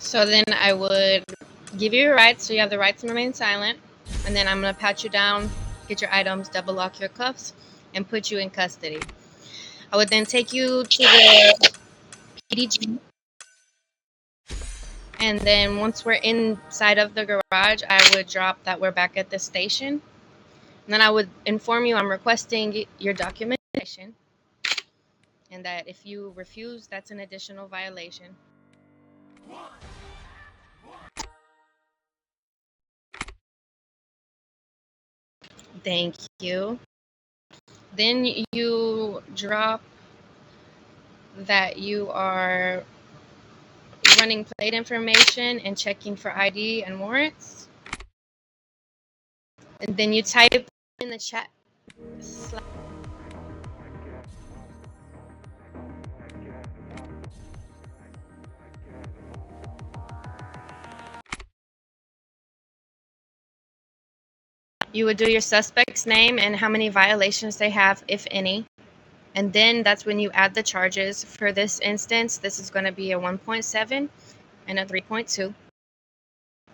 So then I would give you your rights, so you have the right to remain silent, and then I'm going to pat you down, get your items, double lock your cuffs, and put you in custody. I would then take you to the PDG, and then once we're inside of the garage, I would drop that we're back at the station. And then I would inform you I'm requesting your documentation, and that if you refuse, that's an additional violation. Thank you. Then you drop that you are running plate information and checking for ID and warrants. And then you type in the chat. You would do your suspect's name and how many violations they have, if any. And then that's when you add the charges. For this instance, this is going to be a 1.7 and a 3.2.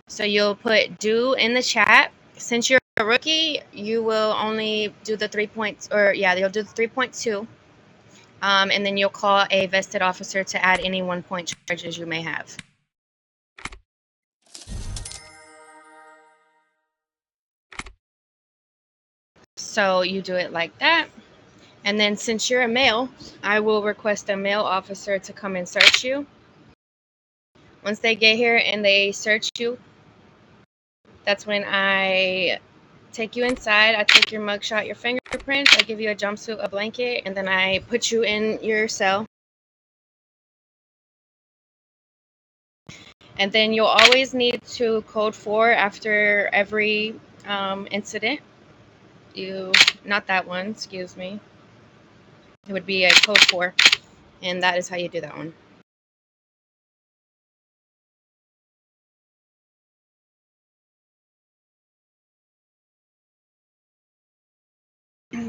So you'll put do in the chat. Since you're a rookie, you will only do the 3 points, or yeah, you'll do the 3.2. And then you'll call a vested officer to add any 1-point charges you may have. So you do it like that. And then since you're a male, I will request a male officer to come and search you. Once they get here and they search you, that's when I take you inside. I take your mugshot, your fingerprints. I give you a jumpsuit, a blanket, and then I put you in your cell. And then you'll always need to code 4 after every incident. Not that one, excuse me. It would be a code 4, and that is how you do that one.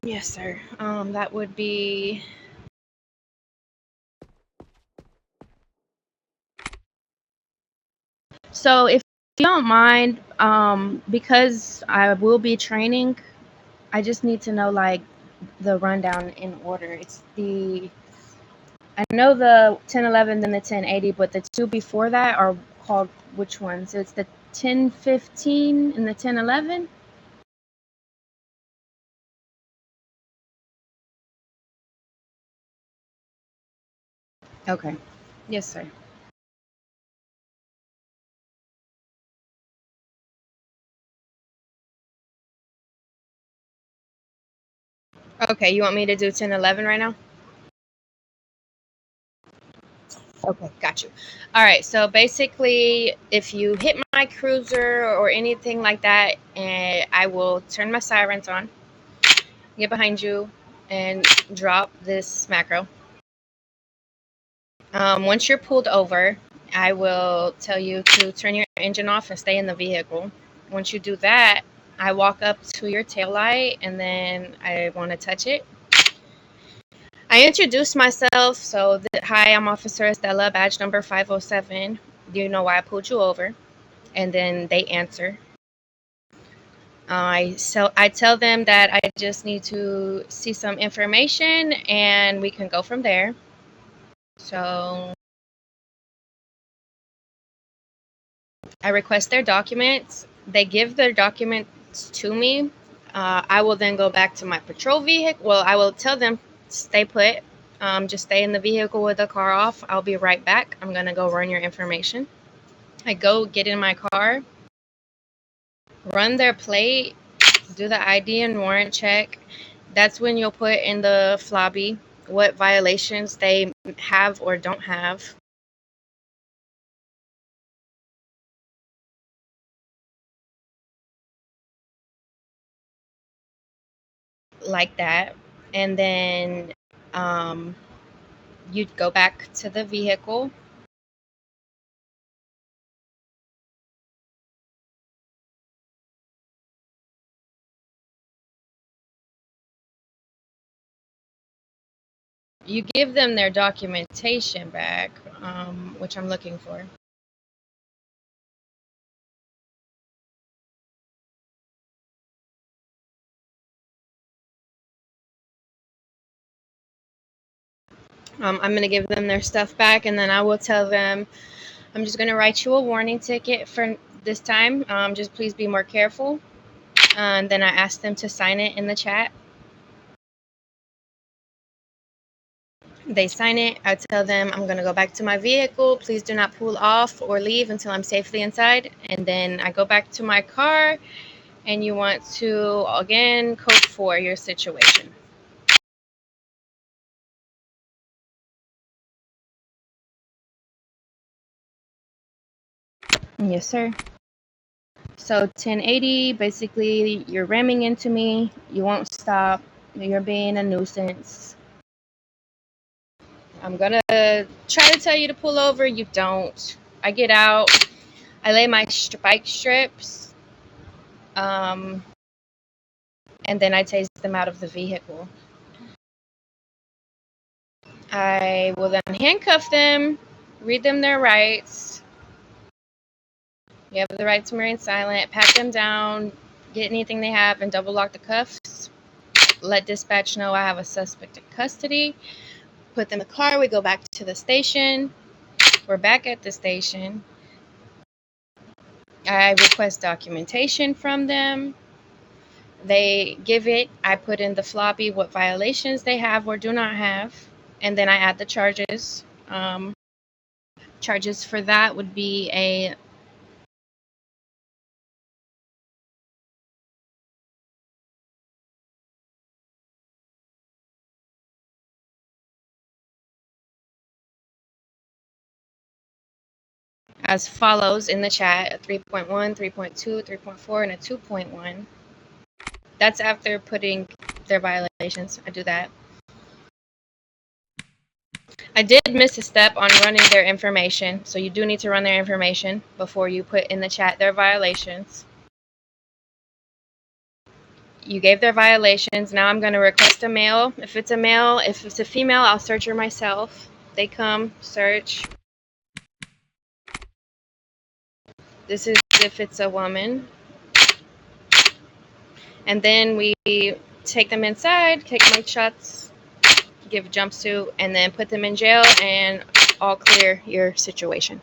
Yes, sir. That would be... So if you don't mind, because I will be training, I just need to know like the rundown in order. I know the 1011 then the 1080, but the two before that are called which ones? So it's the 1015 and the 1011? Okay. Yes, sir. Okay, you want me to do 1011 right now? Okay, got you. All right, so basically, if you hit my cruiser or anything like that, and I will turn my sirens on, get behind you, and drop this macro. Once you're pulled over, I will tell you to turn your engine off and stay in the vehicle. Once you do that, I walk up to your tail light and then I want to touch it. I introduce myself. So, hi, I'm Officer Estella, badge number 507. Do you know why I pulled you over? And then they answer. I tell them that I just need to see some information and we can go from there. So I request their documents. They give their documents to me. I will then go back to my patrol vehicle. Well, I will tell them stay put. Just stay in the vehicle with the car off. I'll be right back. I'm gonna go run your information. I go get in my car, run their plate, do the ID and warrant check. That's when you'll put in the flobby what violations they have or don't have. Like that. And then you'd go back to the vehicle. You give them their documentation back, which I'm looking for. I'm going to give them their stuff back, and then I will tell them, I'm just going to write you a warning ticket for this time. Just please be more careful. And then I ask them to sign it in the chat. They sign it. I tell them I'm going to go back to my vehicle. Please do not pull off or leave until I'm safely inside. And then I go back to my car, and you want to, again, code for your situation. Yes, sir. So 1080, basically, you're ramming into me. You won't stop. You're being a nuisance. I'm going to try to tell you to pull over. You don't. I get out. I lay my bike strips. And then I tase them out of the vehicle. I will then handcuff them, read them their rights. You have the right to remain silent, pat them down, get anything they have, and double lock the cuffs. Let dispatch know I have a suspect in custody. Put them in the car. We go back to the station. We're back at the station. I request documentation from them. They give it. I put in the floppy what violations they have or do not have, and then I add the charges. Charges for that would be a as follows in the chat: a 3.1, 3.2, 3.4, and a 2.1. That's after putting their violations. I do that. I did miss a step on running their information, so you do need to run their information before you put in the chat their violations. You gave their violations. Now I'm going to request a male. If it's a male, if it's a female, I'll search her myself. They come, search. This is if it's a woman. And then we take them inside, take mug shots, give a jumpsuit, and then put them in jail and all clear your situation.